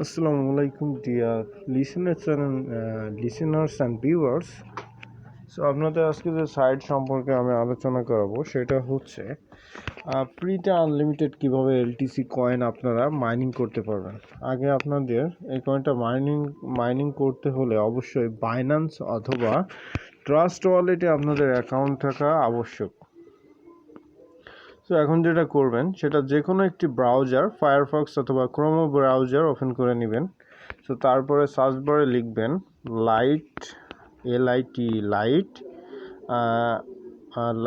Assalamu alaikum dear listeners and viewers. So আপনাদের আজকে যে সাইট সম্পর্কে আমি আলোচনা করব সেটা হচ্ছে ফ্রিতে আনলিমিটেড কিভাবে এলটিসি কয়েন আপনারা মাইনিং করতে পারবেন। আগে আপনাদের এই কয়েনটা মাইনিং করতে হলে অবশ্যই বাইন্যান্স অথবা ট্রাস্ট ওয়ালেটে আপনাদের অ্যাকাউন্ট থাকা আবশ্যক। সো এখন যেটা করবেন সেটা যে কোনো একটি ব্রাউজার ফায়ারফক্স অথবা ক্রোমো ব্রাউজার ওপেন করে নেবেন। সো তারপরে সার্চ বারে লিখবেন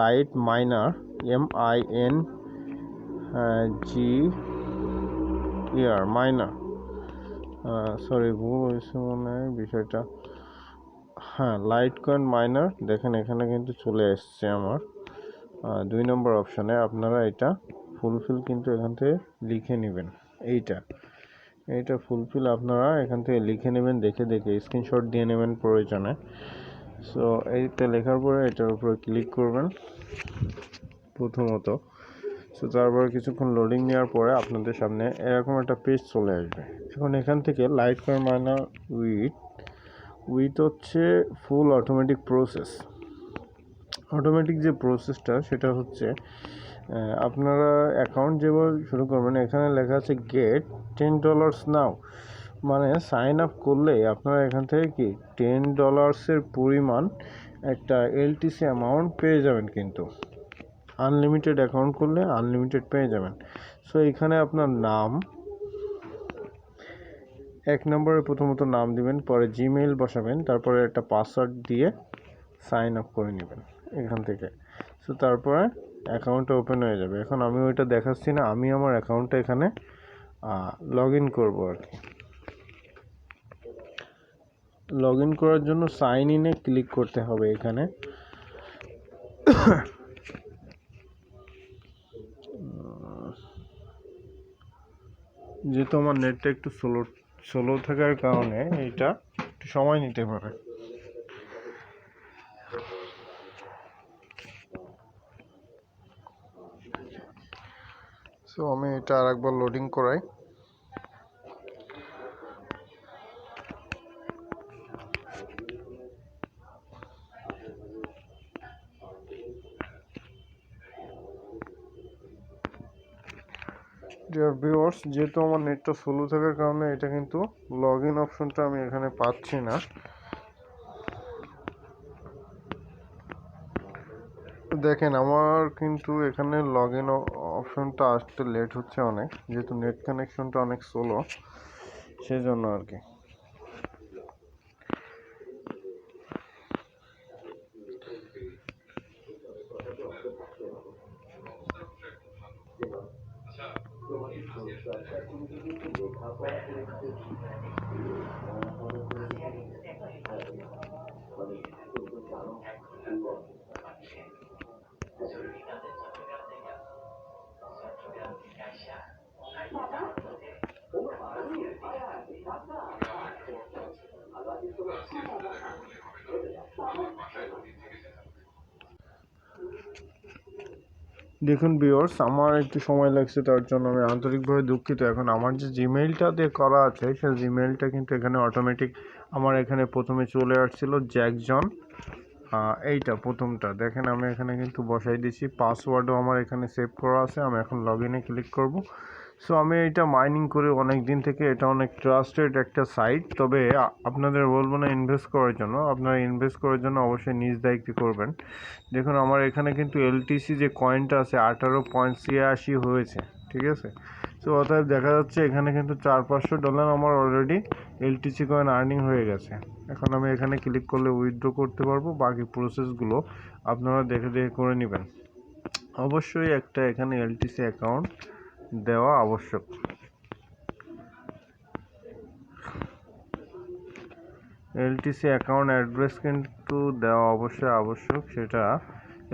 light minor MINGER minor sorry ভুল হয়েছে মনে হয় বিষয়টা। হ্যাঁ, লাইট কয়েন মাইনার দেখেন এখানে কিন্তু চলে এসছে আমার 2 নম্বর অপশনে। আপনারা এটা ফুলফিল কিন্তু এখান থেকে লিখে নেবেন। এইটা ফুলফিল আপনারা এখান থেকে লিখে নেবেন, দেখে স্ক্রিনশট দিয়ে নেবেন প্রয়োজনে। সো এইটা লেখার পরে এটার উপরে ক্লিক করবেন প্রথমত। সো তারপরে কিছুক্ষণ লোডিং নেওয়ার পরে আপনাদের সামনে এরকম একটা পেজ চলে আসবে। এখন এখান থেকে লাইট কয়েন মাইনার উইথ হচ্ছে ফুল অটোমেটিক প্রসেস। অটোমেটিক যে প্রসেসটা সেটা হচ্ছে আপনারা অ্যাকাউন্ট যেভাবে শুরু করবেন, এখানে লেখা আছে গেট $10 নাও, মানে সাইন আপ করলে আপনারা এখান থেকে কি $10 পরিমাণ একটা এলটিসি অ্যামাউন্ট পেয়ে যাবেন। কিন্তু আনলিমিটেড অ্যাকাউন্ট করলে আনলিমিটেড পেয়ে যাবেন। সো এখানে আপনার নাম 1 নম্বরে প্রথমত নাম দিবেন, পরে জিমেইল বসাবেন, তারপরে একটা পাসওয়ার্ড দিয়ে সাইন আপ করে নেবেন এখান থেকে। সো তারপরে অ্যাকাউন্টটা ওপেন হয়ে যাবে। এখন আমি ওইটা দেখাচ্ছি না, আমি আমার অ্যাকাউন্টটা এখানে লগ ইন করবো আর কি। লগ ইন করার জন্য সাইন ইনে ক্লিক করতে হবে এখানে। যেহেতু আমার নেটটা একটু স্লো থাকার কারণে এটা একটু সময় নিতে পারে। সো আমি এটা আরেকবার লোডিং করাই। ডিয়ার ভিউয়ার্স, যেহেতু আমার নেটটা স্লো থাকার কারণে এটা কিন্তু লগ ইন অপশনটা আমি এখানে পাচ্ছি না। দেখেন আমার কিন্তু এখানে লগ ইন অপশনটা আসতে লেট হচ্ছে অনেক, যেহেতু নেট কানেকশনটা অনেক স্লো, সেজন্য আর কি। দেখুন ভিউয়ার্স, আমার একটু সময় লাগছে, তার জন্য আমি আন্তরিকভাবে দুঃখিত। এখন আমার যে জিমেইলটা দিয়ে করা আছে সেই জিমেইলটা কিন্তু এখানে অটোমেটিক আমার এখানে প্রথমে চলে আসছিল জ্যাকজন, এইটা প্রথমটা দেখেন আমি এখানে কিন্তু বসাই দিয়েছি। পাসওয়ার্ডও আমার এখানে সেভ করা আছে। আমি এখন লগ ইনে ক্লিক করব। সো আমি এটা মাইনিং করি অনেক দিন থেকে, এটা অনেক ট্রাস্টেড একটা সাইট। তবে আপনাদের বলবো না ইনভেস্ট করার জন্য, আপনারা ইনভেস্ট করার জন্য অবশ্যই নিজ দায়িত্বে করবেন। দেখুন আমার এখানে কিন্তু এলটিসি যে কয়েনটা আছে 18.86 হয়েছে, ঠিক আছে। সো অতএব দেখা যাচ্ছে এখানে কিন্তু $400-500 আমার অলরেডি এলটিসি কয়েন আর্নিং হয়ে গেছে। এখন আমি এখানে ক্লিক করলে উইথড্র করতে পারবো। বাকি প্রসেসগুলো আপনারা দেখে করে নেবেন। অবশ্যই একটা এখানে এলটিসি অ্যাকাউন্ট দেওয়া আবশ্যক। এলটিসি অ্যাকাউন্ট অ্যাড্রেস কিন্তু দেওয়া অবশ্যই আবশ্যক।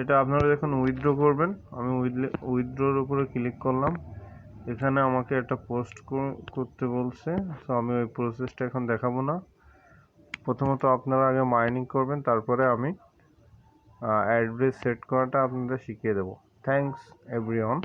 এটা আপনারা যখন উইথড্র করবেন, আমি উইথড্রর উপরে ক্লিক করলাম। এখানে আমাকে একটা পোস্ট করতে বলছে। সো আমি ওই প্রসেসটা এখন দেখাবো না। প্রথমত আপনারা আগে মাইনিং করবেন, তারপরে আমি অ্যাড্রেস সেট করাটা আপনাদের শিখিয়ে দেবো। Thanks everyone.